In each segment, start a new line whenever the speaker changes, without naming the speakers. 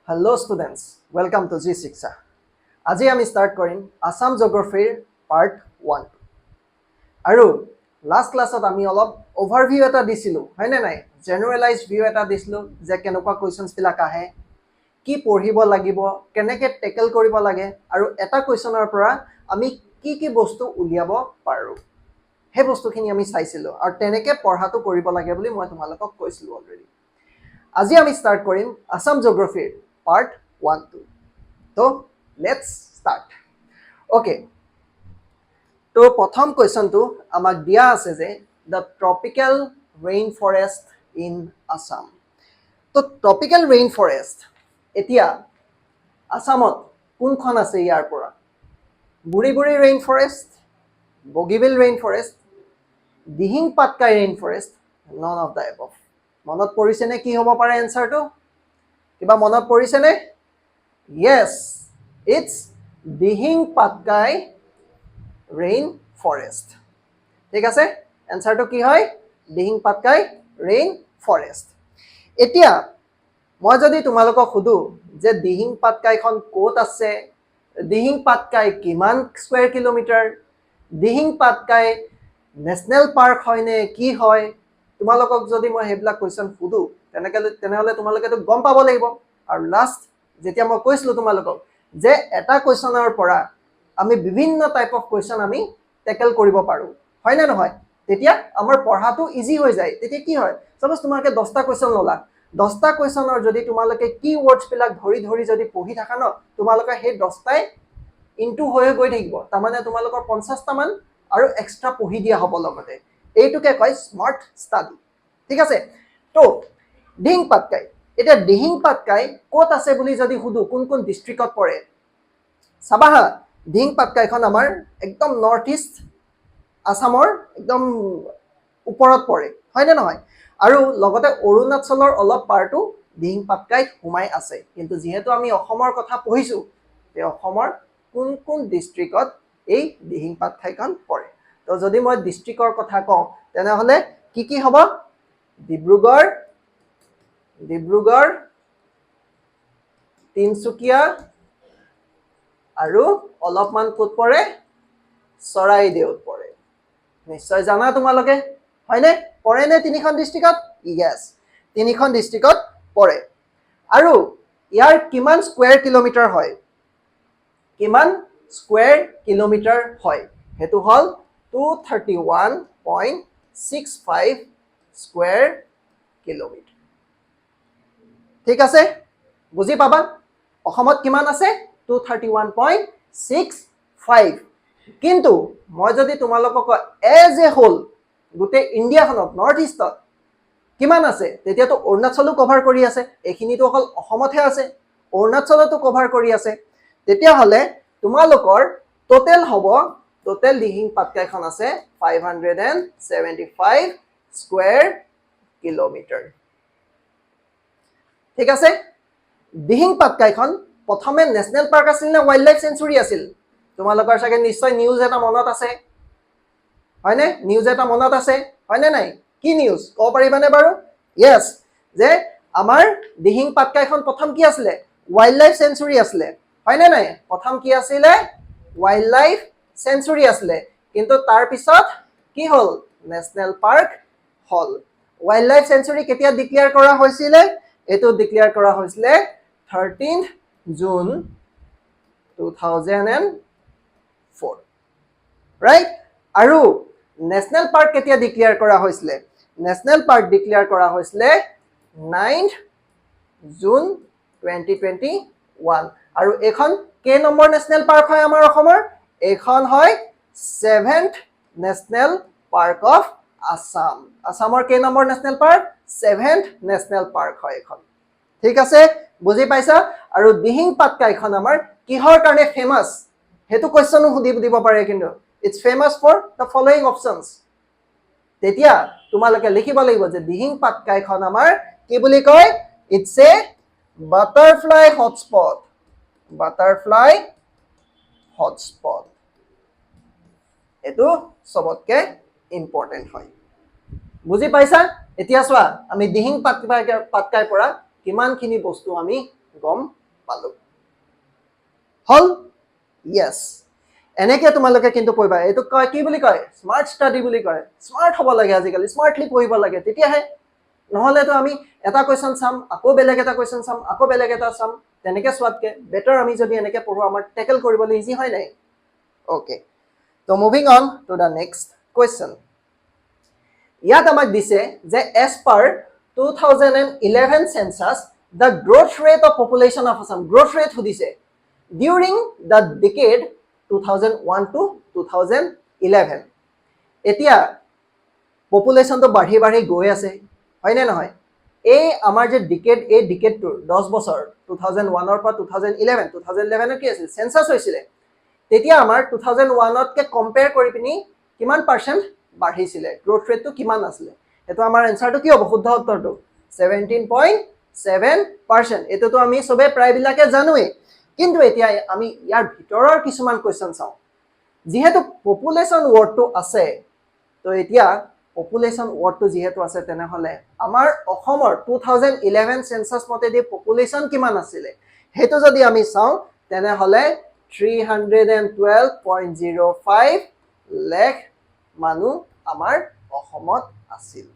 Hello students, welcome to G Shiksha. আজি আমি start কৰিম Assam Geography part 1. আৰু last classত আমি অলপ overview এটা দিছিলো, হয়নে নাই? Generalized view এটা দিছিলো যে কেনেকুৱা questions বিলাক আহে, কি পঢ়িব লাগিব, কেনেকৈ tackle কৰিব লাগে আৰু এটা questionৰ পৰা আমি কি বস্তু উলিয়াব পাৰো। হে বস্তুখিনি আমি চাইছিলো আৰু তেনেকৈ পঢ়াটো কৰিব লাগে বুলি মই তোমালোকক কৈছিলো অলৰেডি। আজি আমি start কৰিম Assam Geography part 1 2. So let's start. Okay. So prothom question to amak dia ase je the tropical rainforest in Assam. So tropical rainforest etia Assamot kunkhon ase yar pora? Buriburi rainforest, Bogibel rainforest, Dihing Patkai rainforest, none of the above. Monot porise ne ki hobo pare answer to? Kiba monot porise ne? Yes, it's Dihing Patkai rainforest. ঠিক আছে? Answer to কি হয়? Dihing Patkai rainforest. এতিয়া মই যদি তোমালোকক সুধো যে Dihing Patkai খন ক'ত আছে? Dihing Patkai কিমান square kilometre? Dihing Patkai national park হয় নে কি হয়? তোমালোকক যদি মই হেবিলাক কোৱেশ্চন সুধো তেনেহলে তোমালোকে তো গম পাব লাগিব। আৰু লাষ্ট যেতিয়া মই কৈছিলো তোমালোকক যে এটা কোৱেশ্চনৰ পৰা আমি বিভিন্ন টাইপ অফ কোৱেশ্চন আমি টেকল কৰিব পাৰো, হয় না নহয়? তেতিয়া আমাৰ পঢ়াটো ইজি হৈ যায়। তেতিয়া কি হয়? সপোজ তোমালোকে 10টা কোৱেশ্চন ললা, 10টা কোৱেশ্চনৰ যদি তোমালোকে কি ওয়াৰ্ডছ বিলাক ধৰি যদি পঢ়ি থাকা ন, তোমালোকে সেই 10টাই ইনটু হৈ গৈ থাকিব। তাৰমানে তোমালোকৰ 50টা মান আৰু এক্সট্ৰা পঢ়ি দিয়া হ'ব লগতে। এইটোকে কয় স্মাৰ্ট ষ্টাডি। ঠিক আছে? তো Dihing Patkai, এটা Dihing Patkai ক'ত আছে বুলি যদি সুধো কোন ডিস্ট্ৰিক্টত পৰে? চাবাহা Dihing Patkai খন আমাৰ একদম নৰ্থ ইষ্ট আসামৰ একদম ওপৰত পৰে, হয় নে নহয়? আৰু লগতে অৰুণাচলৰ অলপ পাৰ্টটো Dihing Patkai সোমাই আছে। কিন্তু যেহেতু আমি অসমৰ কথা পঢ়িছো, তে অসমৰ কোন ডিস্ট্ৰিক্টত এই Dihing Patkai খন পৰে? তো যদি মই ডিস্ট্ৰিক্টৰ কথা কওঁ তেনেহলে কি হ'ব? ডিব্ৰুগড়, তিনচুকীয়া আৰু অলপমান ক'ত পৰে? চৰাইদেউত পৰে। নিশ্চয় জানা তোমালোকে, হয়নে? পৰে নে তিনিখন ডিস্ট্ৰিক্টত? ইয়েস, তিনিখন ডিস্ট্ৰিক্টত পৰে। আৰু ইয়াৰ কিমান স্কয়াৰ কিলোমিটাৰ হয়? কিমান স্কয়াৰ কিলোমিটাৰ হয়? হেতু হল 231.65 স্কয়াৰ কিলোমিটাৰ। ঠিক আছে? বুজি পাবা? অসমত কিমান আছে? 231.65। কিন্তু মই যদি তোমালোকক এজ এ হোল গোটে ইণ্ডিয়াখনত নৰ্থ ইষ্টত কিমান আছে, তেতিয়াতো অৰুণাচলো কভাৰ কৰি আছে। এইখিনিতো অকল অসমতহে আছে, অৰুণাচলতো কভাৰ কৰি আছে। তেতিয়াহলে তোমালোকৰ টোটেল হ'ব, টোটেল Dihing Patkai খন আছে 575 স্কয়াৰ কিলোমিটাৰ। ঠিক আছে? Dihing Patkai খন প্ৰথমে ন্যাশনাল পাৰ্ক আছিল নে ওয়াইল্ড লাইফ সেঞ্চুৰী আছিল? তোমালোকৰ চাগে নিশ্চয় নিউজ এটা মনত আছে, হয়নে? নিউজ এটা মনত আছে, হয়নে নাই? কি নিউজ ক'ব পাৰিবানে বাৰু? ইয়েস, যে আমাৰ Dihing Patkai খন প্ৰথম কি আছিলে? ওয়াইল্ড লাইফ সেঞ্চুৰী আছিলে, হয়নে নাই? প্ৰথম কি আছিলে? ওয়াইল্ড লাইফ সেঞ্চুৰী আছিলে। কিন্তু তাৰ পিছত কি হল? ন্যাশনাল পাৰ্ক হল। ওয়াইল্ড লাইফ সেঞ্চুৰী কেতিয়া ডিক্লেয়াৰ কৰা হৈছিলে? এটো ডিক্লেয়াৰ কৰা হৈছিলে 13th June 2004, ৰাইট? আৰু ন্যাশনাল পাৰ্ক কেতিয়া ডিক্লেয়াৰ কৰা হৈছিলে? ন্যাশনাল পাৰ্ক ডিক্লেয়াৰ কৰা হৈছিলে 9th June 2021। আৰু এখন কে নম্বৰ ন্যাশনাল পাৰ্ক হয় আমাৰ অসমৰ? এখন হয় 7th national park of Assam. আসামৰ কে number national park? 7th national park হয় এখন। ঠিক আছে? বুজি পাইছা? আৰু Dihing Patkai খন আমাৰ কিহৰ কাৰণে ফেমাস? হেতু কোৱেশ্চনো দিব পাৰে কিন্তু। It's famous for the following options. তেতিয়া তোমালোকে লিখিব লাগিব যে Dihing Patkai খন আমাৰ কি বুলি কয়? It's a butterfly hotspot. Butterfly hotspot. এটো সবতকে ইম্পৰ্টেন্ট হয়। বুজি পাইছা? এতিয়া চোৱা আমি Dihing Patkai পৰা কিমানখিনি বস্তু আমি গম পালো হল ইয়েস এনেকে তোমালোকে কিন্তু পঢ়িবা এইটো কয় কি বুলি কয় স্মাৰ্ট ষ্টাডি বুলি কয় স্মাৰ্ট হ'ব লাগে আজিকালি স্মাৰ্টলি পঢ়িব লাগে তেতিয়াহে নহ'লেতো আমি এটা কুৱেশ্যন চাম আকৌ বেলেগ এটা কুৱেশ্যন চাম আকৌ বেলেগ এটা চাম তেনেকৈ চোৱাতকৈ বেটাৰ আমি যদি এনেকৈ পঢ়োঁ আমাৰ টেকেল কৰিবলৈ ইজি হয় নাই অ'কে তো moving on to the next question ইয়াত আমাক দিছে যে as per 2011 census the growth rate of population of Assam growth rate সুধিছে ডিউৰিং দ্য ডিকেড 2001 to 2011 এতিয়া পপুলেশ্যনটো বাঢ়ি বাঢ়ি গৈ আছে হয়নে নহয় এই আমাৰ যে ডিকেড এই ডিকেডটোৰ 10 বছৰ 2001 পৰা 2011 2011 কি আছিল চেন্সাছ হৈছিলে তেতিয়া আমাৰ 2001তকৈ কম্পেয়াৰ কৰি পিনি কিমান পাৰ্চেণ্ট বাঢ়িছিলে গ্ৰথ ৰেটটো কিমান আছিলে এইটো আমাৰ এনচাৰটো কি হ'ব শুদ্ধ উত্তৰটো 17.7% এইটোতো আমি চবে প্ৰায়বিলাকে জানোৱেই কিন্তু এতিয়া আমি ইয়াৰ ভিতৰৰ কিছুমান কুৱেশ্যন চাওঁ যিহেতু পপুলেশ্যন ৱৰ্ডটো আছে তো এতিয়া পপুলেশ্যন ৱৰ্ডটো যিহেতু আছে তেনেহ'লে আমাৰ অসমৰ 2011 চেন্সাছ মতেদি পপুলেশ্যন কিমান আছিলে সেইটো যদি আমি চাওঁ তেনেহ'লে 312.05 লাখ মানুহ আমাৰ অসমত আছিল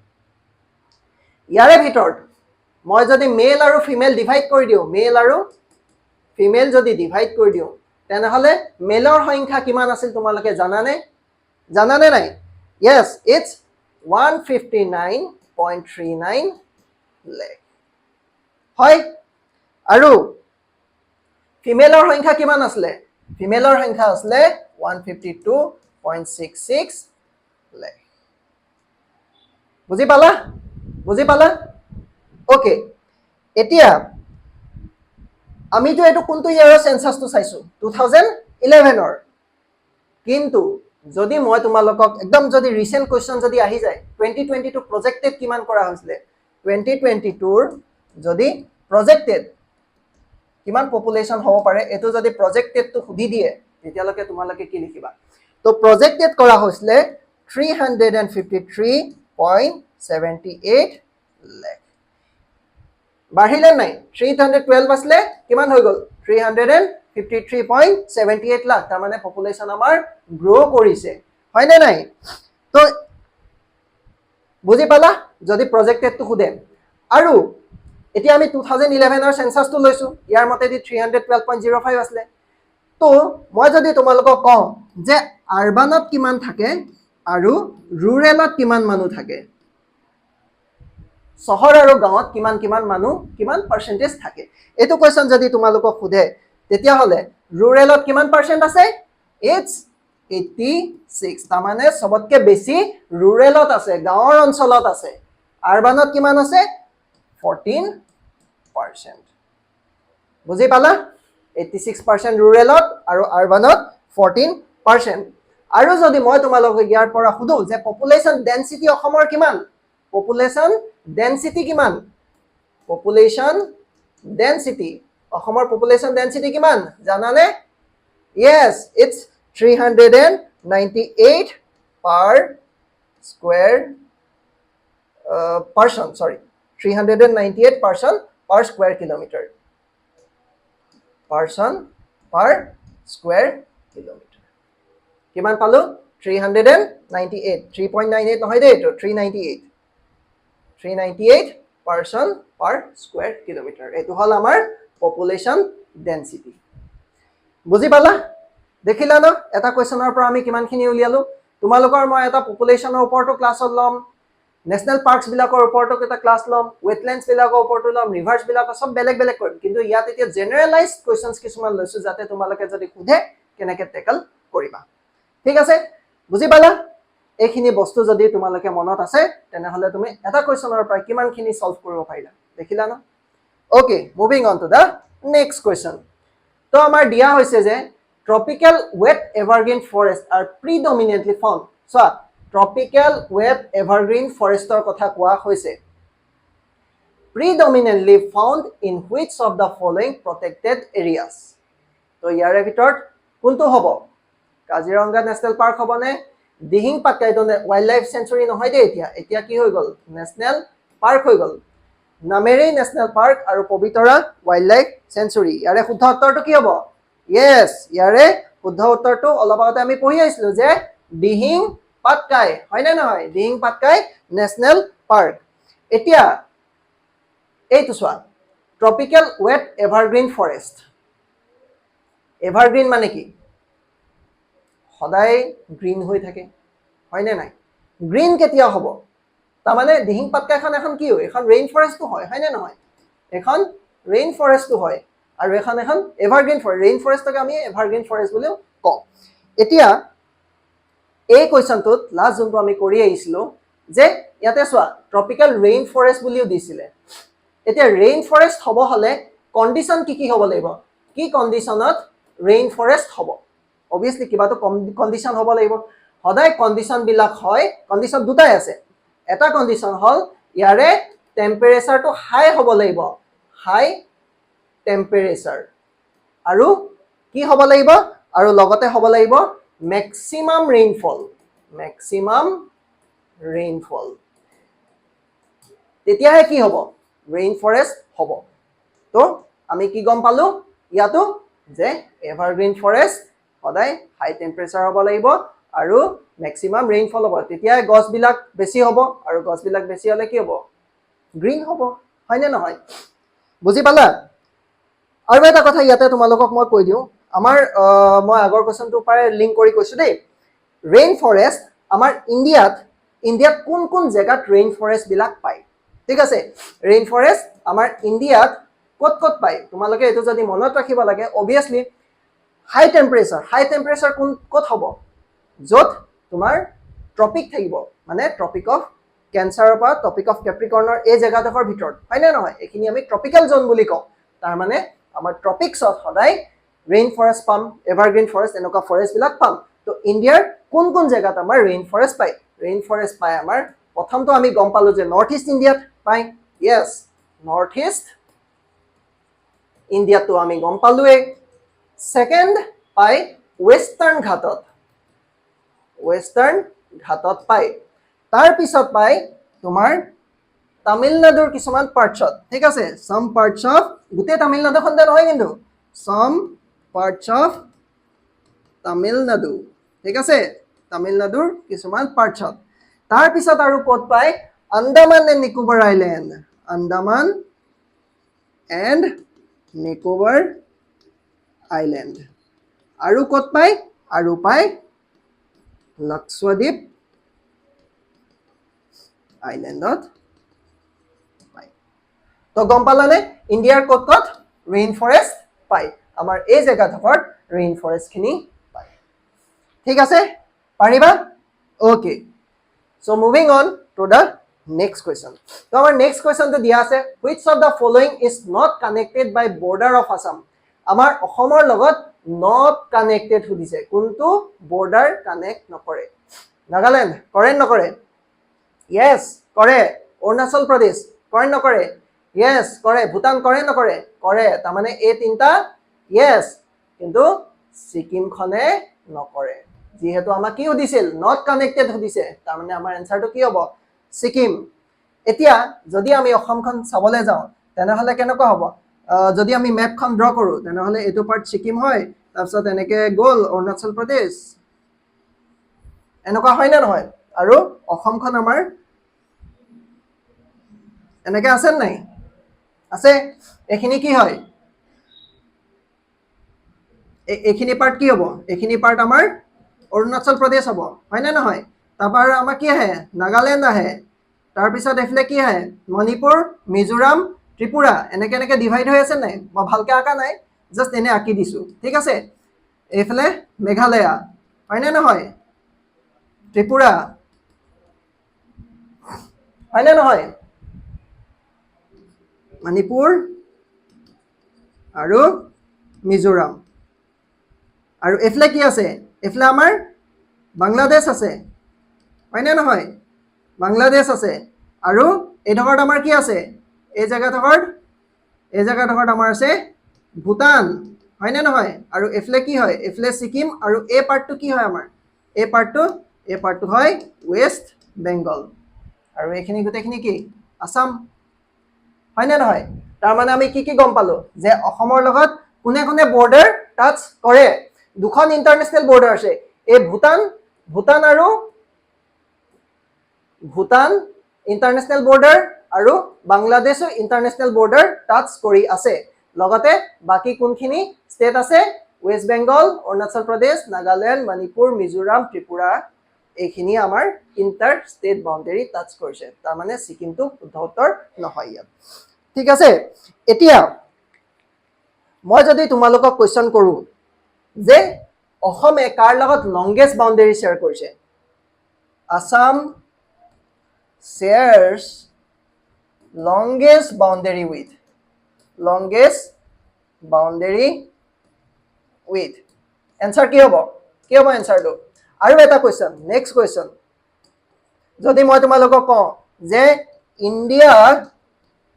ইয়াৰে ভিতৰত মই যদি মেল আৰু ফিমেল ডিভাইড কৰি দিওঁ মেল আৰু ফিমেল যদি ডিভাইড কৰি দিওঁ তেনেহ'লে মেলৰ সংখ্যা কিমান আছিল তোমালোকে জানানে নাই য়েছ ইটছ 159.39 লাখ হয় আৰু ফিমেলৰ সংখ্যা কিমান আছিলে ফিমেলৰ সংখ্যা আছিলে 152.66 লাখ বুজি পালা ওকে এতিয়া আমিতো এইটো কোনটো ইয়াৰৰ চেন্সাছটো চাইছো 2011ৰ কিন্তু যদি মই তোমালোকক একদম যদি ৰিসেন্ট কোৱেশ্চন যদি আহি যায় 2022 প্ৰজেক্টেড কিমান কৰা হৈছিলে 2022ৰ যদি প্ৰজেক্টেড কিমান পপুলেশ্যন হ'ব পাৰে এটো যদি প্ৰজেক্টেডটো সুধি দিয়ে তেতিয়ালৈকে তোমালোকে কি লিখিবা তো প্ৰজেক্টেড কৰা হৈছিলে 353.78 লাখ বাঢ়িলে নাই 312 আছিলে কিমান হৈ গ'ল 353.78 লাখ তাৰ মানে পপুলেশ্যন আমাৰ গ্ৰো কৰিছে হয়নে নাই তো বুজি পালা যদি প্ৰজেক্টেডটো খুদে আৰু এতিয়া আমি 2011ৰ সেন্সাসটো লৈছো ইয়াৰ মতেদি 312.05 আছিলে তো মই যদি তোমালোকক কওঁ যে আৰবানত কিমান থাকে আৰু ৰুৰেলত কিমান মানুহ থাকে শহৰ আৰু গাঁৱত কিমান মানুহ কিমান পাৰ্সেন্টেজ থাকে এটো কোৱেশ্চন যদি তোমালোকক খুদে তেতিয়া হলে ৰুৰেলত কিমান পাৰ্সেন্ট আছে ইটস 86 তাৰ মানে সবতকে বেছি ৰুৰেলত আছে গাঁৱৰ অঞ্চলত আছে আৰবানত কিমান আছে 14% বুজি পালা 86% ৰুৰেলত আৰু আৰবানত 14% আৰু যদি মই তোমালোকক ইয়াৰ পৰা খুদো যে পপুলেশ্যন ডেন্সিটি অসমৰ কিমান পপুলেশ্যন ডেন্সিটি কিমান পপুলেশ্যন ডেন্সিটি অসমৰ পপুলেশ্যন ডেন্সিটি কিমান জানানে yes it's 398 per square person 398 person per square kilometer person per square kilometer কিমান পালো 398 3.98 নহয় দে এটো 398 person per square kilometer এটো হল আমাৰ population density বুজি পালা দেখিলা না এটা কোৱেশ্চনৰ পৰা আমি কিমানখিনি উলিয়ালো তোমালোকৰ মই এটা পপুলেশ্যনৰ ওপৰতো ক্লাছত লম নেশনাল পাৰ্কস বিলাকৰ ওপৰতো এটা ক্লাছ লম ওয়েটল্যান্ডস বিলাকৰ ওপৰতো লম ৰিভাৰ্স বিলাকৰ সব বেলেগ কৰিম কিন্তু ইয়াত এতিয়া জেনাৰেলাইজড কোৱেশ্চনস কিছুমান লৈছো যাতে তোমালোকে যদি খুদে কেনেকে টেকল কৰিবা ঠিক আছে বুজি পালা এইখিনি বস্তু যদি তোমালোকে মনত আছে তেনেহলে তুমি এটা কোৱেশ্চনৰ পৰা কিমানখিনি সলভ কৰিব পাৰিলা দেখিলা না okay moving on to the next question তো আমাৰ দিয়া হৈছে যে tropical wet evergreen forests are predominantly found so tropical wet evergreen forestor kotha koa hoise predominantly found in which of the following protected areas to yare bitor kuntu hobo Kaziranga national park hobone Dihing Patkai to wildlife sanctuary no hoy de etia ki hoy gol national park hoy gol Nameri national park আৰু Pobitora wild life century. ইয়াৰে শুদ্ধ উত্তৰটো কি হ'ব? য়েছ, ইয়াৰে শুদ্ধ উত্তৰটো অলপ আগতে আমি পঢ়ি আহিছিলোঁ যে দিহিং পাটকাই, হয়নে নহয়? Dihing Patkai national park. এতিয়া এইটো চোৱা, tropical wet evergreen forest. Evergreen মানে কি? সদায় গ্ৰীণ হৈ থাকে, হয়নে নাই? গ্ৰীণ কেতিয়া হ'ব? তাৰমানে দিহিং পাটকাইখন এখন কি হয়? এখন ৰেইন ফৰেষ্টটো হয়, হয়নে নহয়? এখন ৰেইন ফৰেষ্টটো হয় আৰু এখন এভাৰগ্ৰীণ ফৰেষ্ট। ৰেইন ফৰেষ্টকে আমি এভাৰগ্ৰীণ ফৰেষ্ট বুলিও কওঁ। এতিয়া এই কুৱেশ্যনটোত লাষ্ট যোনটো আমি কৰি আহিছিলোঁ যে ইয়াতে চোৱা ট্ৰপিকেল ৰেইন ফৰেষ্ট বুলিও দিছিলে। এতিয়া ৰেইন ফৰেষ্ট হ'ব হ'লে কণ্ডিশ্যন কি হ'ব লাগিব? কি কণ্ডিশ্যনত ৰেইন ফৰেষ্ট হ'ব? অবভিয়াছলি কিবাটো কণ্ডিশ্যন হ'ব লাগিব। সদায় কণ্ডিশ্যনবিলাক হয়, কণ্ডিশ্যন দুটাই আছে। এটা কণ্ডিশ্যন হ'ল ইয়াৰে টেম্পাৰেচাৰটো হাই হ'ব লাগিব, হাই টেম্পাৰেচাৰ। আৰু কি হ'ব লাগিব? আৰু লগতে হ'ব লাগিব মেক্সিমাম ৰেইনফল, মেক্সিমাম ৰেইনফল। তেতিয়াহে কি হ'ব? ৰেইন ফৰেষ্ট হ'ব। তো আমি কি গম পালোঁ ইয়াতো যে এভাৰগ্ৰীণ ফৰেষ্ট সদায় হাই টেম্পাৰেচাৰ হ'ব লাগিব আৰু মেক্সিমাম ৰেইনফল হ'ব। তেতিয়াহে গছবিলাক বেছি হ'ব আৰু গছবিলাক বেছি হ'লে কি হ'ব? গ্ৰীণ হ'ব, হয়নে নহয়? বুজি পালা? আৰু এটা কথা ইয়াতে তোমালোকক মই কৈ দিওঁ, আমাৰ মই আগৰ কুৱেশ্যনটোৰ পৰাই লিংক কৰি কৈছোঁ দেই। ৰেইন ফৰেষ্ট আমাৰ ইণ্ডিয়াত কোন কোন জেগাত ৰেইন ফৰেষ্টবিলাক পায়? ঠিক আছে, ৰেইন ফৰেষ্ট আমাৰ ইণ্ডিয়াত ক'ত ক'ত পায়? তোমালোকে এইটো যদি মনত ৰাখিব লাগে, অবভিয়াছলি হাই টেম্পাৰেচাৰ ক'ত হ'ব? য'ত তোমাৰ ট্ৰপিক থাকিব, মানে ট্ৰপিক অফ কেঞ্চাৰৰ পৰা ট্ৰপিক অফ কেপ্ৰিকৰ্ণৰ এই জেগাডোখৰ ভিতৰত, হয়নে নহয়? এইখিনি আমি ট্ৰপিকেল জ'ন বুলি কওঁ। তাৰমানে আমাৰ ট্ৰপিকছত সদায় ৰেইন ফৰেষ্ট পাম, এভাৰগ্ৰীণ ফৰেষ্ট, এনেকুৱা ফৰেষ্টবিলাক পাম। তো ইণ্ডিয়াৰ কোন কোন জেগাত আমাৰ ৰেইন ফৰেষ্ট পায়? ৰেইন ফৰেষ্ট পায় আমাৰ প্ৰথমটো আমি গম পালোঁ যে নৰ্থ ইষ্ট ইণ্ডিয়াত পায়। য়েছ, নৰ্থ ইষ্ট ইণ্ডিয়াতো আমি গম পালোৱেই। ছেকেণ্ড পায় ৱেষ্টাৰ্ণ ঘাটত পায়। তাৰপিছত পায় তোমাৰ তামিলনাডুৰ কিছুমান পাৰ্টছত, ঠিক আছে? চাম পাৰ্টছ অফ, গোটেই তামিলনাডুখনতে নহয় কিন্তু, চাম পাৰ্টছ অফ তামিলনাডু, ঠিক আছে? তামিলনাডুৰ কিছুমান পাৰ্টছত। তাৰপিছত আৰু ক'ত পায়? Andaman and Nicobar island, Andaman and Nicobar island. আৰু ক'ত পায়? আৰু পায় লক্ষদ্বীপ আইলেণ্ডত পায়। তো গম পালানে ইণ্ডিয়াৰ ক'ত ক'ত ৰেইন ফৰেষ্ট পায়? আমাৰ এই জেগাডোখৰত ৰেইন ফৰেষ্টখিনি পায়। ঠিক আছে, পাৰিবা? Okay, so' moving on to the next question. তো আমাৰ নেক্সট কুৱেশ্যনটো দিয়া আছে, which of the following is not connected by border of Assam? আমাৰ অসমৰ লগত নট কানেক্টেড সুধিছে, কোনটো বৰ্ডাৰ কানেক্ট নকৰে? নাগালেণ্ড কৰে নকৰে? য়েছ কৰে। অৰুণাচল প্ৰদেশ কৰে নকৰে? য়েছ কৰে। ভূটান কৰে নকৰে? কৰে। তাৰমানে এই তিনিটা য়েছ, কিন্তু ছিকিমখনে নকৰে। যিহেতু আমাক কি সুধিছিল? নট কানেক্টেড সুধিছে, তাৰমানে আমাৰ এনচাৰটো কি হ'ব? ছিকিম। এতিয়া যদি আমি অসমখন চাবলৈ যাওঁ তেনেহ'লে কেনেকুৱা হ'ব? যদি আমি মেপখন ড্ৰ কৰোঁ তেনেহ'লে এইটো পাৰ্ট ছিকিম হয়, তাৰপিছত এনেকৈ গ'ল অৰুণাচল প্ৰদেশ, এনেকুৱা হয় নে নহয়? আৰু অসমখন আমাৰ এনেকৈ আছে নাই? আছে। এইখিনি কি হয়? এইখিনি পাৰ্ট কি হ'ব? এইখিনি পাৰ্ট আমাৰ অৰুণাচল প্ৰদেশ হ'ব, হয়নে নহয়? তাৰপৰা আৰু আমাৰ কি আহে? নাগালেণ্ড আহে। তাৰপিছত এইফালে কি আহে? মণিপুৰ, মিজোৰাম, ত্ৰিপুৰা, এনেকৈ এনেকৈ ডিভাইড হৈ আছে নাই? মই ভালকৈ আঁকা নাই, জাষ্ট এনে আঁকি দিছোঁ, ঠিক আছে? এইফালে মেঘালয়া, হয়নে নহয়? ত্ৰিপুৰা, হয়নে নহয়? মণিপুৰ আৰু মিজোৰাম। আৰু এইফালে কি আছে? এইফালে আমাৰ বাংলাদেশ আছে, হয়নে নহয়? বাংলাদেশ আছে। আৰু এইডোখৰত আমাৰ কি আছে? এই জেগাডোখৰত আমাৰ আছে ভূটান, হয়নে নহয়? আৰু এইফালে কি হয়? এইফালে ছিকিম, আৰু এই পাৰ্টটো কি হয় আমাৰ? এই পাৰ্টটো হয় ৱেষ্ট বেংগল। আৰু এইখিনি গোটেইখিনি কি? আছাম, হয় নে নহয় তাৰ মানে আমি কি গম পালো যে অসমৰ লগত কোনে কোনে বৰ্ডাৰ টাচ কৰে দুখন ইন্টাৰনেশনাল বৰ্ডাৰ আছে এই ভূটান আৰু ভূটান ইন্টাৰনেশনাল বৰ্ডাৰ আৰু বাংলাদেশো ইন্টাৰনেশনাল বৰ্ডাৰ টাচ কৰি আছে লগতে বাকি কোনখিনি ষ্টেট আছে ওয়েস্ট বেংগল অৰুণাচল প্ৰদেশ নাগালেণ্ড মণিপুৰ মিজোৰাম ত্ৰিপুৰা এইখিনি আমাৰ ইন্টাৰ ষ্টেট বাউণ্ডাৰী টাচ কৰিছে তাৰ মানে সিকিমটো শুদ্ধ উত্তৰ নহয় ইয়াত ঠিক আছে এতিয়া মই যদি তোমালোকক কোৱেশ্চন কৰো যে অসমে কাৰ লগত লংগেষ্ট বাউণ্ডাৰী শেয়াৰ কৰিছে Assam shares longest boundary with answer কি হ'ব answer টো আৰু এটা কোৱেশ্চন নেক্সট কোৱেশ্চন যদি মই তোমালোকক কওঁ যে India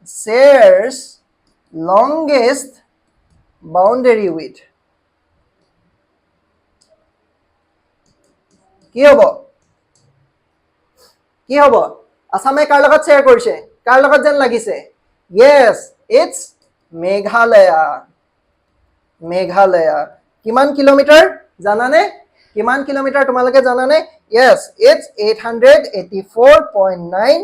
shares longest boundary with কি হ'ব আসামে কাৰ লগত শেয়াৰ কৰিছে কাৰ লগত যেন লাগিছে yes it's মেঘালয়া কিমান কিলোমিটাৰ জানানে কিমান কিলোমিটাৰ তোমালোকে জানানে yes it's 884.9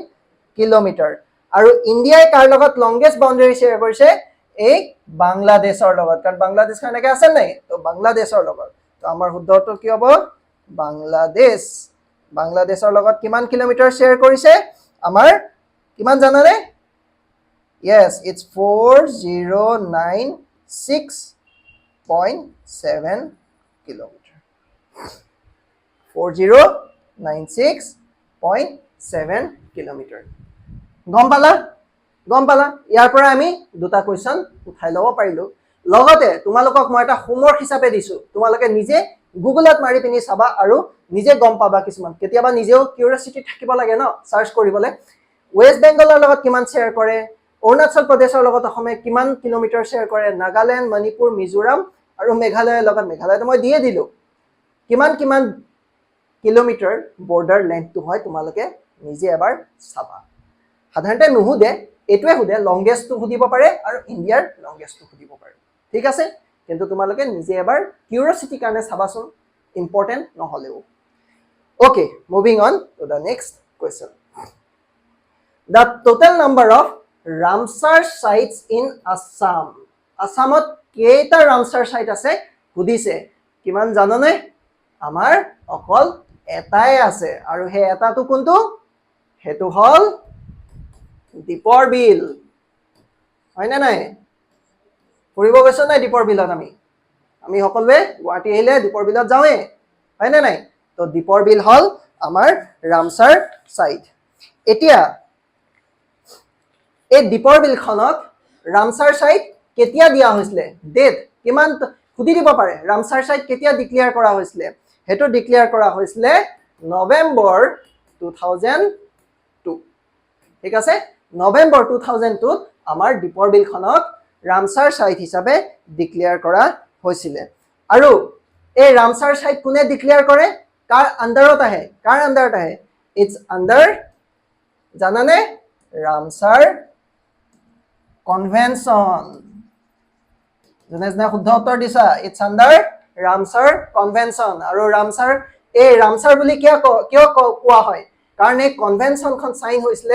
কিলোমিটাৰ আৰু ইন্ডিয়াই কাৰ লগত লংগেষ্ট বাউণ্ডাৰী শেয়াৰ কৰিছে এই বাংলাদেশৰ লগত কাৰণ বাংলাদেশখন এনেকৈ আছে নাই তো বাংলাদেশৰ লগত তো আমাৰ শুদ্ধ উত্তৰ কি হ'ব বাংলাদেশৰ লগত কিমান কিলোমিটাৰ শেয়াৰ কৰিছে আমাৰ কিমান জানানে yes it's 4096.7 কিলোমিটাৰ 4096.7 কিলোমিটাৰ গম পালা ইয়াৰ পৰা আমি দুটা কোৱেশ্চন উঠাই ল'ব পাৰিলো লগতে তোমালোকক মই এটা হোমৱৰ্ক হিচাপে দিছো তোমালোকে নিজে গুগলত মাৰি পিনি চাবা আৰু নিজে গম পাবা কিছুমান কেতিয়াবা নিজেও কিউৰিয়ছিটি থাকিব লাগে ন সাৰ্চ কৰিবলৈ ওয়েস্ট বেংগলৰ লগত কিমান শেয়াৰ কৰে অৰুণাচল প্ৰদেশৰ লগত অসমে কিমান কিলোমিটাৰ শেয়াৰ কৰে নাগালেণ্ড মণিপুৰ মিজোৰাম আৰু মেঘালয়ৰ লগত মেঘালয়টো মই দিয়ে দিলো কিমান কিলোমিটাৰ বৰ্ডাৰ লেন্থটো হয় তোমালোকে নিজে এবাৰ চাবা সাধাৰণতে নুহুদে এটোৱে হুদে লংগেষ্টটো সুধিব পাৰে আৰু ইণ্ডিয়াৰ লংগেষ্টটো সুধিব পাৰে ঠিক আছে কিন্তু তোমালোকে নিজে এবাৰ কিউৰিয়ছিটি কাৰণে চাবাচোন ইম্পৰ্টেন্ট নহলেও okay moving on to the next question the total number of Ramsar sites in Assam আসামত কেইটা ৰামসাৰ সাইট আছে সুধিছে কিমান জানানে আমাৰ অকল এটাই আছে আৰু হে এটাটো কোনটো হেতু হল দীপৰ বিল হয় না নাই ফুৰিব গৈছো নাই দীপৰ বিলত আমি সকলোৱে গুৱাহাটী আহিলে দীপৰ বিলত যাওঁৱে হয় না নাই তো দীপৰ বিল হল আমাৰ ৰামসাৰ সাইট এতিয়া এই দীপৰ বিলখনক ৰামসাৰ সাইট কেতিয়া দিয়া হৈছিল ডেট কিমান খুদি দিব পাৰে ৰামসাৰ সাইট কেতিয়া ডিক্লেয়াৰ কৰা হৈছিল হেতু ডিক্লেয়াৰ কৰা হৈছিল নৱেম্বৰ 2002 ঠিক আছে নৱেম্বৰ 2002 আমাৰ দীপৰ বিলখনক ৰামসাৰ সাইট হিচাপে ডিক্লেয়াৰ কৰা হৈছিল আৰু এই ৰামসাৰ সাইট কোনে ডিক্লেয়াৰ কৰে কাৰ আন্ডাৰত আহে ইটস আন্ডাৰ জানানে ৰামসাৰ কনভেনশন জনে শুদ্ধ উত্তৰ দিছা ইটস আন্ডাৰ ৰামসাৰ কনভেনশন আৰু ৰামসাৰ বুলি কিয় কোৱা হয় কাৰণ এই কনভেনশনখন সাইন হৈছিল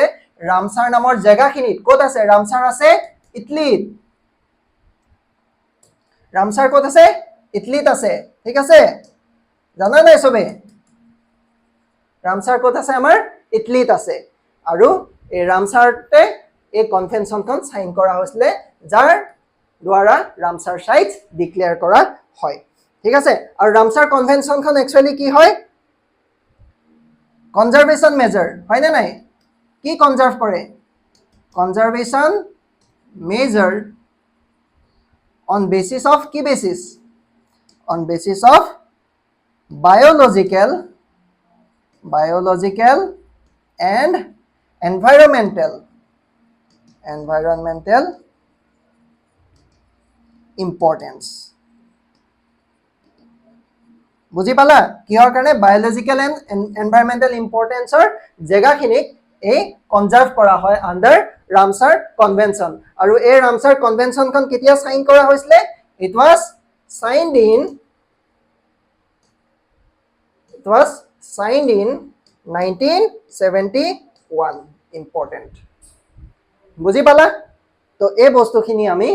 ৰামসাৰ নামৰ জায়গাখিনিত ক'ত আছে ৰামসাৰ আছে ইটলিত ৰামসাৰ ক'ত আছে ইটলিত আছে ঠিক আছে জানা নাই সবে ৰামসাৰ ক'ত আছে আমাৰ ইটলিত আছে আৰু এই ৰামসাৰতে এই কনভেনশনখন সাইন কৰা হৈছিল যাৰ দ্বাৰা ৰামসাৰ সাইট ডিক্লেয়াৰ কৰা হয় ঠিক আছে আৰু ৰামসাৰ কনভেনশনখন একচুয়ালি কি হয় কনজাৰভেশন মেজাৰ হয় না নাই কি কনজাৰ্ভ কৰে conservation measure on basis of কি basis on basis of biological and environmental importance বুজি পালা কিহৰ কাৰণে বায়োলজিক্যাল এন্ড এনভাইৰনমেন্টাল ইম্পৰ্টেন্সৰ জায়গাখিনিক এই কনজাৰ্ভ কৰা হয় আন্ডাৰ ৰামছাৰ কনভেনচন আৰু এই ৰামছাৰ কনভেনচনখন কেতিয়া সাইন কৰা হৈছিলে it was signed in 1971 important বুজি পালা তো এই বস্তুখিনি আমি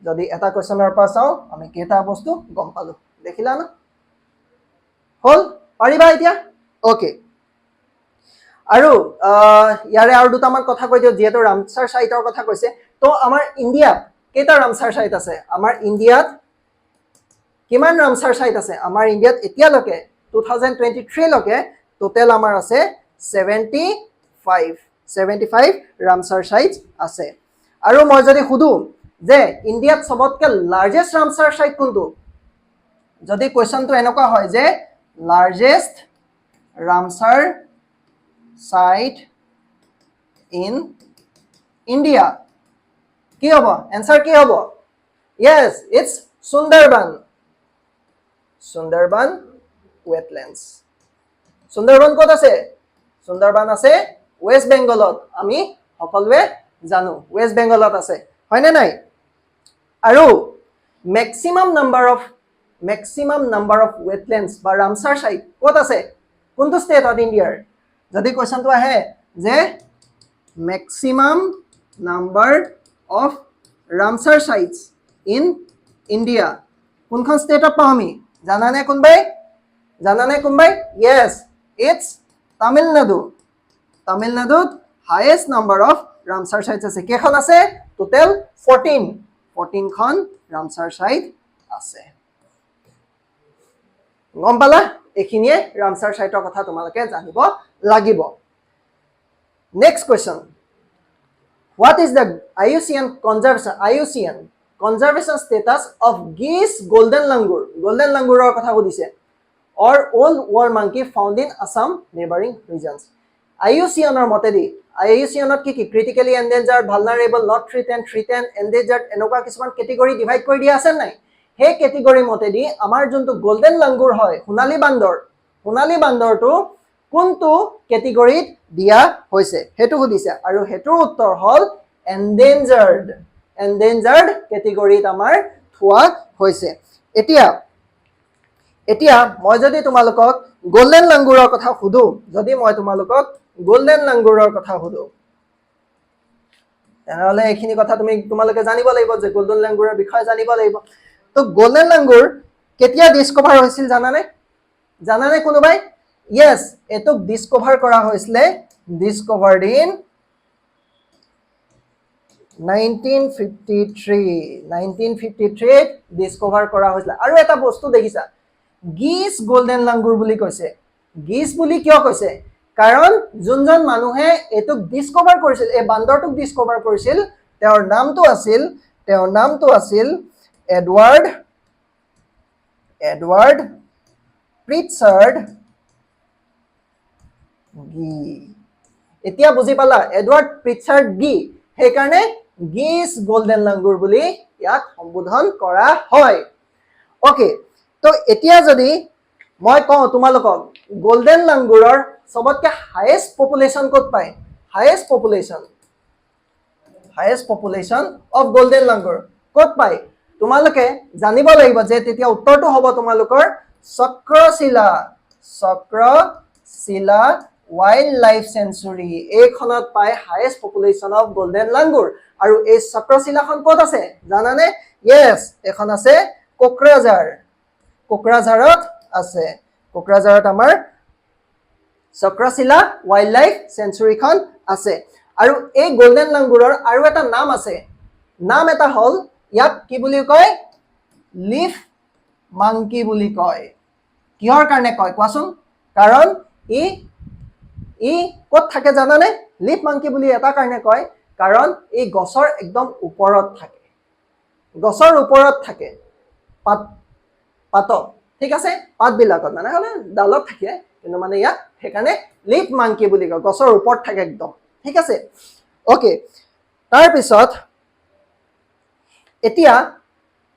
যদি এটা কোৱেশ্চনৰ পৰা চাও আমি কেটা বস্তু গম পালো দেখিলা না হল পাৰিবা এতিয়া ওকে আৰু ইয়াৰে আৰু দুটামান কথা কৈ দিও যেহেতু ৰামছাৰ সাইটৰ কথা কৈছে তো আমাৰ ইণ্ডিয়াত কেটা ৰামছাৰ সাইট আছে আমাৰ ইণ্ডিয়াত কিমান ৰামছাৰ সাইট আছে আমাৰ ইণ্ডিয়াত এতিয়ালৈকে 2023 লকে টোটাল আমাৰ আছে 75 ৰামছাৰ সাইট আছে আৰু মই যদি খুদু যে ইণ্ডিয়াত সবতকে লাৰ্জেষ্ট ৰামছাৰ সাইট কোনটো যদি কোৱেশ্চনটো এনেকুৱা হয় যে largest Ramsar site in India কি হ'ব এনসাৰ কি হ'ব yes it's Sundarban wetlands Sundarban ক'ত আছে Sundarban আছে ওয়েস্ট বেংগলত আমি সকলোৱে জানো ওয়েস্ট বেংগলত আছে হয়নে নাই আৰু maximum number of wetlands বা ৰামছাৰ সাইট ক'ত আছে কোনটো ষ্টেটত ইণ্ডিয়াৰ যদি কোৱেশ্চনটো আহে যে maximum number of Ramsar sites in India কোনখন ষ্টেটত পাম আমি জানানে কোনবাই yes it's Tamil Nadu highest number of Ramsar sites আছে কেখন আছে টোটাল 14 খন Ramsar site আছে গম পালা এখিনিয়ে Ramsar siteৰ কথা তোমালোকে জানিব লাগিব next question what is the IUCN conservation status of geese golden langur কথা কৈছে or old war monkey found in Assam neighboring regions IUCN মতেদি IUCN কি critically endangered vulnerable not threatened endangered এনেকুৱা কিছুমান ক্যাটেগৰি ডিভাইড কৰি দিয়া আছে নাই হে ক্যাটেগৰি মতেদি আমাৰ যোনটো গোল্ডেন লাংগুৰ হয় সোণালী বান্দৰটো কোনটো ক্যাটেগৰিত দিয়া হৈছে হেতু সুধিছে আৰু হেতুৰ উত্তৰ হল endangered ক্যাটেগৰিত আমাৰ থোৱা হৈছে এতিয়া মই যদি তোমালোকক গোল্ডেন লাংগুৰৰ কথা খুদু তেনেহলে এইখিনি কথা তোমালোকে জানিব লাগিব যে গোল্ডেন লাংগুৰৰ বিষয়ে জানিব লাগিব তো গোল্ডেন লাংগুৰ কেতিয়া ডিসকভাৰ হৈছিল জানানে কোনোবাই yes এটো ডিসকভাৰ কৰা হৈছিল discovered in 1953 ডিসকভাৰ কৰা হৈছিল আৰু এটা বস্তু দেখিছা গিস গোল্ডেন লাংগুৰ বুলি কৈছে গিস বুলি কিয় কৈছে কাৰণ যোনজন মানুহে এটোক ডিসকভাৰ কৰিছিল এই বান্দৰটোক ডিসকভাৰ কৰিছিল তেওঁৰ নামটো আছিল এডৱাৰ্ড প্ৰিটচাৰ্ড গি এতিয়া বুজি পালা এডৱাৰ্ড প্ৰিটচাৰ্ড গি সেই কাৰণে গিস গোল্ডেন লাংগুৰ বুলি ইয়াক সম্বোধন কৰা হয় ওকে তো এতিয়া যদি মই কওঁ তোমালোকক গোল্ডেন লাংগুৰৰ সবতকে হাইয়েস্ট পপুলেশন ক'ত পায় highest population of golden langur ক'ত পায় তোমালোকে জানিব লাগিব যে তেতিয়া উত্তৰটো হ'ব তোমালোকৰ চক্ৰশিলা ওয়াইল্ড লাইফ সেঞ্চুৰী এইখনত পায় highest population of golden langur আৰু এই চক্ৰশিলাখন ক'ত আছে জানানে yes এখন আছে কোকৰাঝাৰত আছে কোকৰাঝাৰত আমাৰ চক্ৰশিলা ওয়াইল্ড লাইফ সেঞ্চুৰীখন আছে আৰু এই গোল্ডেন লাংগুৰৰ আৰু এটা নাম আছে নাম এটা হল ইয়াক কি বুলি কয় লিফ মাংকি বুলি কয় কিহৰ কাৰণে কয় কোৱাচোন কাৰণ ই ক'ত থাকে জানানে লিফ মাংকি বুলি এটা কাৰণে কয় কাৰণ এই গছৰ একদম ওপৰত থাকে পাত ঠিক আছে পাত বিলাকত মানে হলে ডালত থাকে কিন্তু মানে ইয়াক সেইকাৰণে লিফ মাংকি বুলি কয় গছৰ ওপৰত থাকে একদম ঠিক আছে ওকে তাৰ পিছত এতিয়া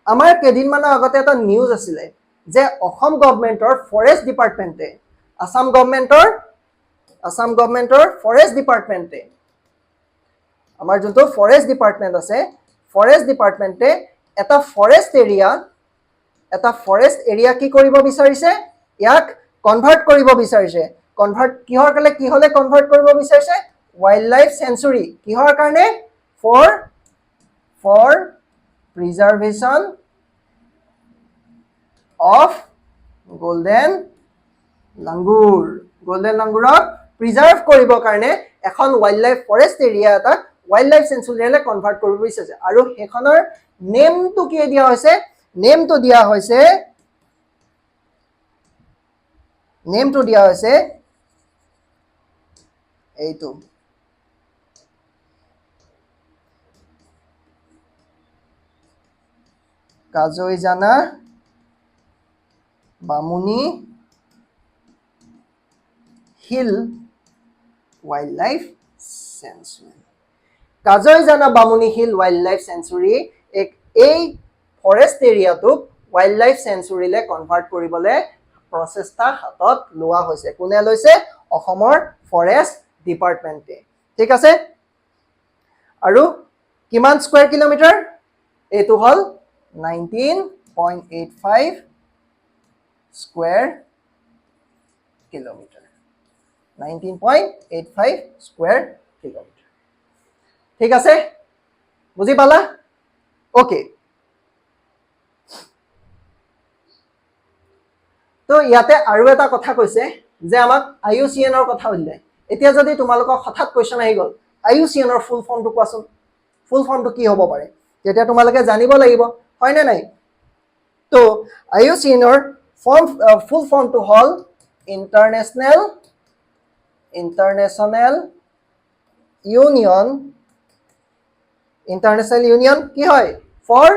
আমাৰ কেদিনমানৰ আগতে এটা নিউজ আছিলে যে অসম গভৰ্ণমেণ্টৰ ফৰেষ্ট ডিপাৰ্টমেণ্টে আসাম গভৰ্ণমেণ্টৰ ফৰেষ্ট ডিপাৰ্টমেণ্টে আমাৰ যোনটো ফৰেষ্ট ডিপাৰ্টমেণ্ট আছে ফৰেষ্ট ডিপাৰ্টমেণ্টে এটা ফৰেষ্ট এৰিয়া কি কৰিব বিচাৰিছে ইয়াক কনভাৰ্ট কৰিব বিচাৰিছে কনভাৰ্ট কিহৰ কাৰণে কি হলে কনভাৰ্ট কৰিব বিচাৰিছে ৱাইল্ড লাইফ চেঞ্চুৰী কিহৰ কাৰণে ফৰ প্ৰিজাৰ্ভেশ্যন অফ গোল্ডেন লাংগুৰক প্ৰিজাৰ্ভ কৰিবৰ কাৰণে এখন wildlife forest area wildlife লাইফ চেঞ্চুৰীলৈ কনভাৰ্ট কৰিব বিচাৰিছে আৰু সেইখনৰ নেমটো কি দিয়া হৈছে নেমটো দিয়া হৈছে এইটো কাজৈজানা বামুণী হিল ৱাইল্ড লাইফ চেঞ্চুৰী কাজৈজানা বামুণী হিল ৱাইল্ড লাইফ চেঞ্চুৰী এই ফৰেষ্ট এৰিয়াটোক ৱাইল্ড লাইফ চেঞ্চুৰীলৈ কনভাৰ্ট কৰিবলৈ প্ৰচেষ্টা হাতত লোৱা হৈছে কোনে লৈছে অসমৰ ফৰেষ্ট ডিপাৰ্টমেণ্টে ঠিক আছে আৰু কিমান স্কয়াৰ কিলোমিটাৰ এইটো হ'ল 19.85 স্কয়াৰ কিলোমিটাৰ 19.85 স্কয়াৰ কিলোমিটাৰ ঠিক আছে বুজি পালা ওকে তো ইয়াতে আৰু এটা কথা কৈছে যে আমাক IUCN ৰ কথা উল্লে এতিয়া যদি তোমালোকক হঠাৎ কোৱেশ্চন আহি গল IUCN ৰ ফুল ফৰ্মটো কোৱাচোন ফুল ফৰ্মটো কি হ'ব পাৰে তেতিয়া তোমালোকে জানিব লাগিব হয় নে নাই তো IUCN ৰ ফুল ফৰ্মটো হ'ল ইন্টাৰনেশ্যনেল ইউনিয়ন কি হয় ফৰ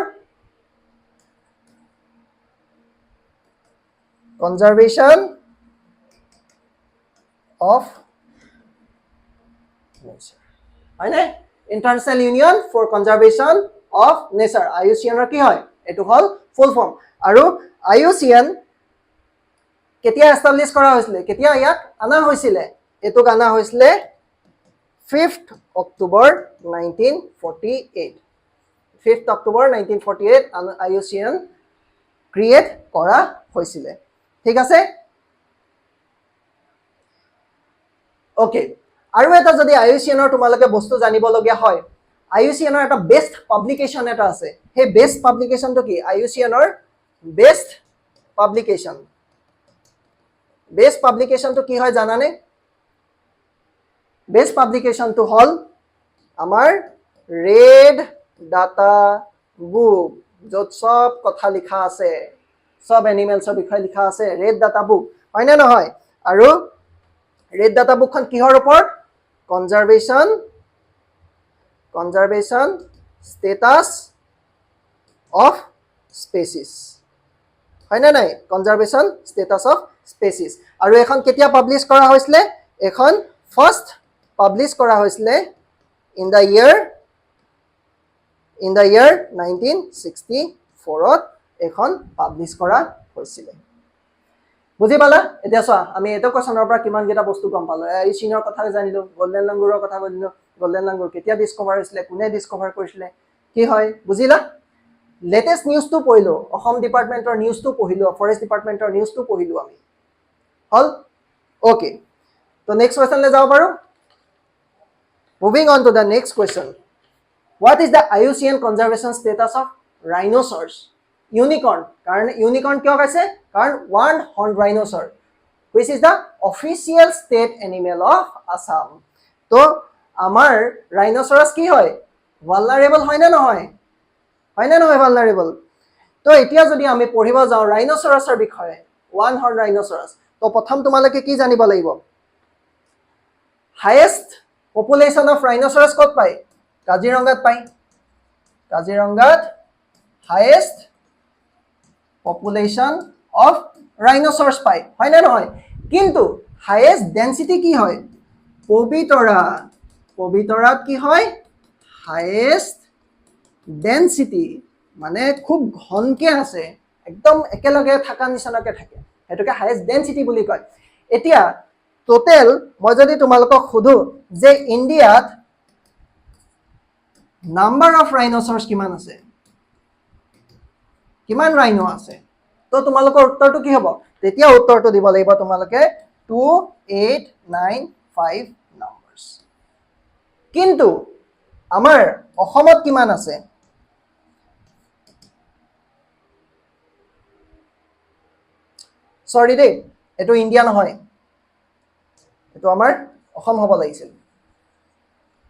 conservation of nature হয় না international union for conservation of nature IUCN ৰ কি হয় এটো হল ফুল ফৰ্ম আৰু IUCN কেতিয়া এস্টাবলিশ কৰা হৈছিল কেতিয়া ইয়াক আনা হৈছিল এটোক আনা হৈছিল 5th October 1948 5th October 1948 IUCN create কৰা হৈছিল ঠিক আছে ওকে আৰু এটা যদি IUCN ৰ তোমালোকে বস্তু জানিব লগিয়া হয় IUCN ৰ এটা বেষ্ট পাবলিকেশন এটা আছে হে বেষ্ট পাবলিকেশনটো কি IUCN ৰ বেষ্ট পাবলিকেশনটো কি হয় জানানে বেষ্ট পাবলিকেশনটো হল আমাৰ ৰেড ডাটা বুক যত সব কথা লিখা আছে সব এনিমেলছৰ বিষয়ে লিখা আছে ৰেড ডাটা বুক হয় না নহয় আৰু ৰেড ডাটা বুকখন কিহৰ ওপৰত কনজাৰভেশ্যন ষ্টেটাস অফ স্পেচিছ হয় না নাই কনজাৰভেশ্যন ষ্টেটাস অফ স্পেচিছ আৰু এখন কেতিয়া পাবলিশ কৰা হৈছিল এখন ফাৰ্স্ট পাবলিশ কৰা হৈছিল ইন দা ইয়াৰ 1964 এখন পাবলিশ কৰা হৈছিল বুজি পালা এতিয়া চোৱা আমি এটো কোৱেশ্চনৰ পৰা কিমান গেটা বস্তু গম পালো IUCN ৰ কথা জানিলো গোল্ডেন লাংগুৰৰ কথা জানিলো গোল্ডেন লাংগুৰ কেতিয়া ডিসকভাৰ হৈছিল কোনে ডিসকভাৰ কৰিছিল কি হয় বুজিলা লেটেষ্ট নিউজটো পঢ়িলো অসম ডিপাৰ্টমেন্টৰ নিউজটো পঢ়িলো ফৰেষ্ট ডিপাৰ্টমেন্টৰ নিউজটো পঢ়িলো আমি হল ওকে তো নেক্সট কোৱেশ্চনলৈ যাও পাৰো moving on to the next question What is the IUCN conservation status of rhinoceros? Unicorn. Unicorn kyo kaise? Karan one horn rhinoceros, which is the official state animal of Assam. To amar rhinoceros ki hoy? Vulnerable hoy na nohoy? Hoy na nohoy vulnerable? To etia jodi ami poriba jao rhinoceros er bikhoye, one horn rhinoceros. To prothom tumaloke ki janibo lagibo? Highest population of rhinoceros kot pai? কাজিৰঙাত পাই কাজিৰঙাত highest population of ৰাইনোসৰছ পাই হয় না নহয় কিন্তু highest density কি হয় পবিতৰাত কি হয় হাইয়েস্ট ডেন্সিটি মানে খুব ঘনকে আছে একদম একেলগে থাকা নিচিনাকে থাকে এটোকে হাইয়েস্ট ডেন্সিটি বুলি কয় এতিয়া টোটেল মই যদি তোমালোকক খুদু যে ইন্ডিয়াত নাম্বাৰ অফ ৰাইন'চৰ্ছ কিমান আছে কিমান ৰাইনো আছে তো তোমালোকৰ উত্তৰটো কি হ'ব তেতিয়া উত্তৰটো দিব লাগিব তোমালোকে 2895 নাম্বাৰছ কিন্তু আমাৰ অসমত কিমান আছে সৰি দেই এটো ইন্ডিয়া নহয় এটো আমাৰ অসম হ'ব লাগিছিল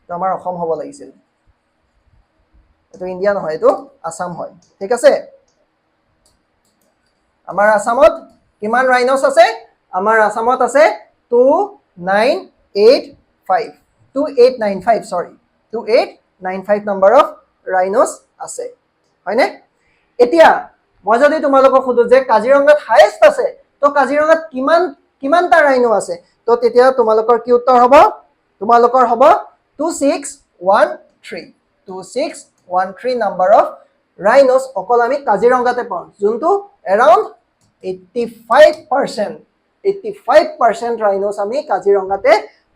এটো আমাৰ অসম হ'ব লাগিছিল এটো ইন্ডিয়া নহয় এটো আসাম হয় ঠিক আছে আমাৰ আসামত কিমান ৰাইন'ছ আছে আমাৰ আসামত আছে 2895 সৰি 2895 নাম্বাৰ অফ ৰাইন'ছ আছে হয়নে এতিয়া মই যদি তোমালোকক খুদু যে কাজিৰঙাত হাইয়েষ্ট আছে তো কাজিৰঙাত কিমানটা ৰাইনো আছে তো তেতিয়া তোমালোকৰ কি উত্তৰ হ'ব তোমালোকৰ হ'ব 2613 নাম্বাৰ অফ ৰাইন'ছ অকল আমি কাজিৰঙাতে পাওঁ যোনটো এৰাউণ্ড 85% ৰাইন'ছ আমি কাজিৰঙাতে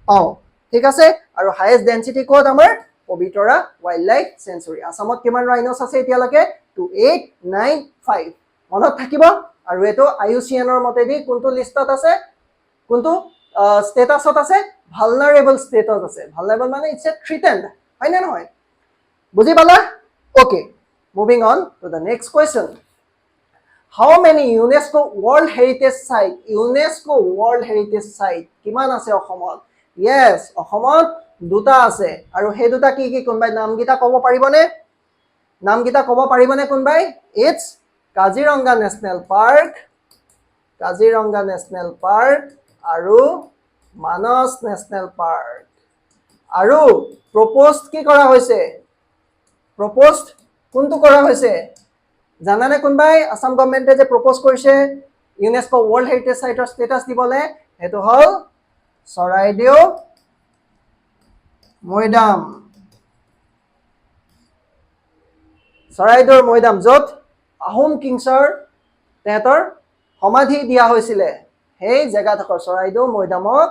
পাওঁ ঠিক আছে আৰু হাইয়েষ্ট ডেন্সিটি ক'ত আমাৰ পবিতৰা ৱাইল্ড লাইফ চেঞ্চুৰী আসামত কিমান ৰাইন'ছ আছে এতিয়ালৈকে 2895 মনত থাকিব আৰু এটো আইইউসিএনৰ মতেদি কোনটো লিষ্টত আছে কোনটো ষ্টেটাছত আছে ভালনাৰেবল ষ্টেটাছত আছে ভালনাৰেবল মানে ইটস এ থ্ৰেটেন্ড হয় না নহয় বুজি পালা okay moving on to the next question How many UNESCO World Heritage Site কিমান আছে অসমত yes অসমত দুটা আছে আৰু সেই দুটা কি কি কোনবাই নামগিটা ক'ব পাৰিবনে কোনবাই it's কাজিৰঙা নেশ্যনেল পাৰ্ক আৰু মানস নেশ্যনেল পাৰ্ক আৰু প্ৰপ'জড কি কৰা হৈছে কোনটো কৰা হৈছে জানানে কোনবাই আসাম গভৰ্ণমেণ্টে যে প্ৰপ'জ কৰিছে ইউনেস্কো ৱৰ্ল্ড হেৰিটেজ সাইটৰ ষ্টেটাছ দিবলে এটো হল চৰাইদেউ মৈদাম য'ত আহোম কিংছৰ তেহেতৰ সমাধি দিয়া হৈছিলে সেই জেগাডোখৰ চৰাইদেউ মৈদামত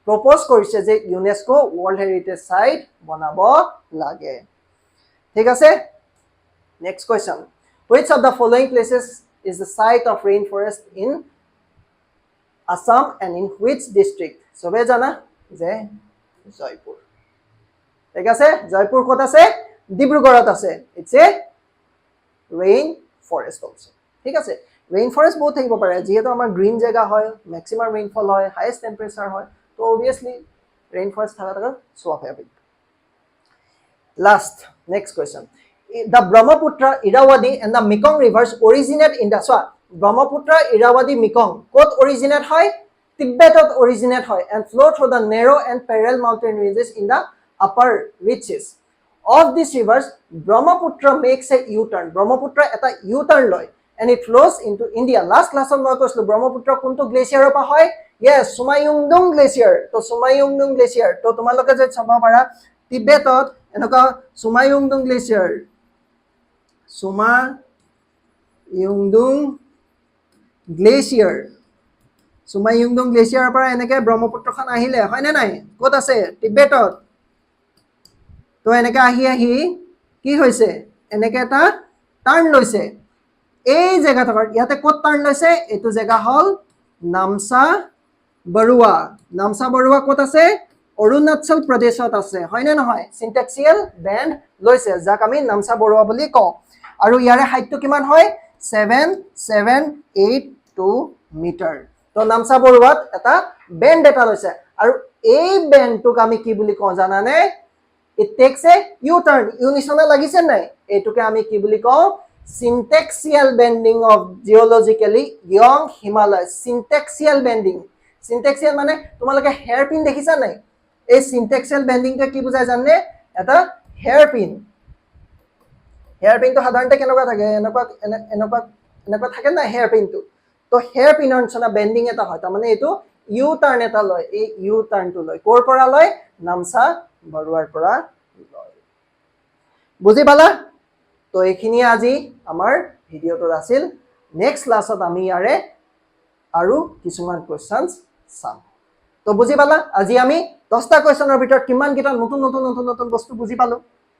প্ৰপ'জ কৰিছে যে ইউনেস্কো ৱৰ্ল্ড হেৰিটেজ সাইট বনাব লাগে ঠিক আছে next question Which of the following places is the site of rainforest in Assam and in which district? সবে জানা যে জয়পুৰ ঠিক আছে জয়পুৰ ক'ত আছে ডিব্ৰুগড়ত আছে it's a rain forest also ঠিক আছে rain forest বহুত থাকিব পাৰে যেহেতু আমাৰ গ্ৰীন জায়গা হয় ম্যাক্সিমাম ৰেইনফল হয় হাইয়েষ্ট টেম্পাৰেচাৰ হয় তো obviously rain forest থাকা স্বাভাৱিক last next question The Brahmaputra, Irrawaddy and the Mekong rivers originate in the Brahmaputra, Irrawaddy, Mekong. What originate hoy? Tibet originate hoy and flow through the narrow and parallel mountain ranges in the upper reaches. Of these rivers, Brahmaputra makes a U-turn. Brahmaputra eta U-turn loy and it flows into India. Last class on Brahmaputra kuntu glacier pa hoy? Yes, Sumayungdung glacier. To Sumayungdung glacier. To tumaloke je chaba para Tibet enoka Sumayungdung glacier. Sumayungdung glacier পৰা এনেকে ব্ৰহ্মপুত্ৰখন আহিলে হয় না নাই ক'ত আছে টিবেটত তো এনেকে আহি কি হৈছে এনেকে এটা টাৰ্ণ লৈছে এই জায়গাটকৰ ইয়াতে ক'ত টাৰ্ণ লৈছে এটো জায়গা হল নামসা বৰুৱা ক'ত আছে অৰুণাচল প্ৰদেশত আছে হয় না নহয় সিনট্যাক্সিয়েল বেণ্ড লৈছে যাক আমি নামসা বৰুৱা বুলি কওঁ আৰু ইয়াৰে হাইটটো কিমান হয় 7782 মিটাৰ তো নামসা বৰুৱাত এটা বেণ্ড এটা লৈছে আৰু এই বেণ্ডটোক আমি কি বুলি কওঁ জানানে it takes a U-turn ইউনিছনা লাগিছে নাই এটোকে আমি কি বুলি কওঁ syntaxial bending of geologically young Himalayas syntaxial মানে তোমালোকে হেয়াৰ পিন দেখিছা নাই এই syntaxial bending টা কি বুজায় জানে এটা হেয়াৰ পিন তো সাধাৰণতে কেনেকুৱা থাকে এনেকুৱা থাকে না হেয়াৰ পিনটো তো হেয়াৰ পিনৰ নিচিনা বেন্ডিং এটা হয় তাৰমানে এইটো ইউ টাৰ্ণ এটা লয় এই ইউ টাৰ্ণটো লয় ক'ৰ পৰা লয় নামসা বৰুৱাৰ পৰা লয় বুজি পালা তো এইখিনি আজি আমাৰ ভিডিওটো আছিল নেক্সট ক্লাছত আমি ইয়াৰে আৰু কিছুমান কোৱেশ্চনছ চাম তো বুজি পালা আজি আমি 10টা কোৱেশ্চনৰ ভিতৰত কিমান কিটা নতুন বস্তু বুজি পালো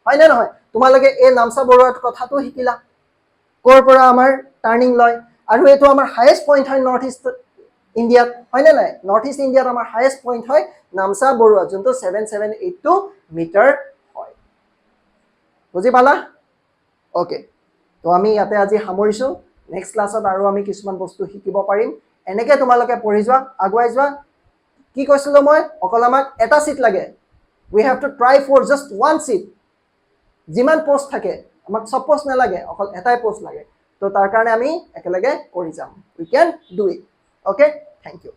হয় নে নহয় তোমালোকে এই নামচা বৰুৱাৰ কথাটো শিকিলা ক'ৰ পৰা আমাৰ টাৰ্নিং লয় আৰু এইটো আমাৰ হাইয়েষ্ট পইণ্ট হয় নৰ্থ ইষ্ট ইণ্ডিয়াত হয়নে নাই নৰ্থ ইষ্ট ইণ্ডিয়াত আমাৰ হাইয়েষ্ট পইণ্ট হয় নামচা বৰুৱা যোনটো 7782 মিটাৰ হয় বুজি পালা ওকে তো আমি ইয়াতে আজি সামৰিছো নেক্সট ক্লাছত আৰু আমি কিছুমান বস্তু শিকিব পাৰিম এনেকৈ তোমালোকে পঢ়ি যোৱা আগুৱাই যোৱা কি কৈছিলো মই অকল আমাক এটা সিট লাগে we have to try for just one seat যিমান পোষ্ট থাকে আমাক সব পোষ্ট নালাগে অকল এটাই পোষ্ট লাগে তো তাৰ কাৰণে আমি একেলগে কৰি যাম we can do it okay thank you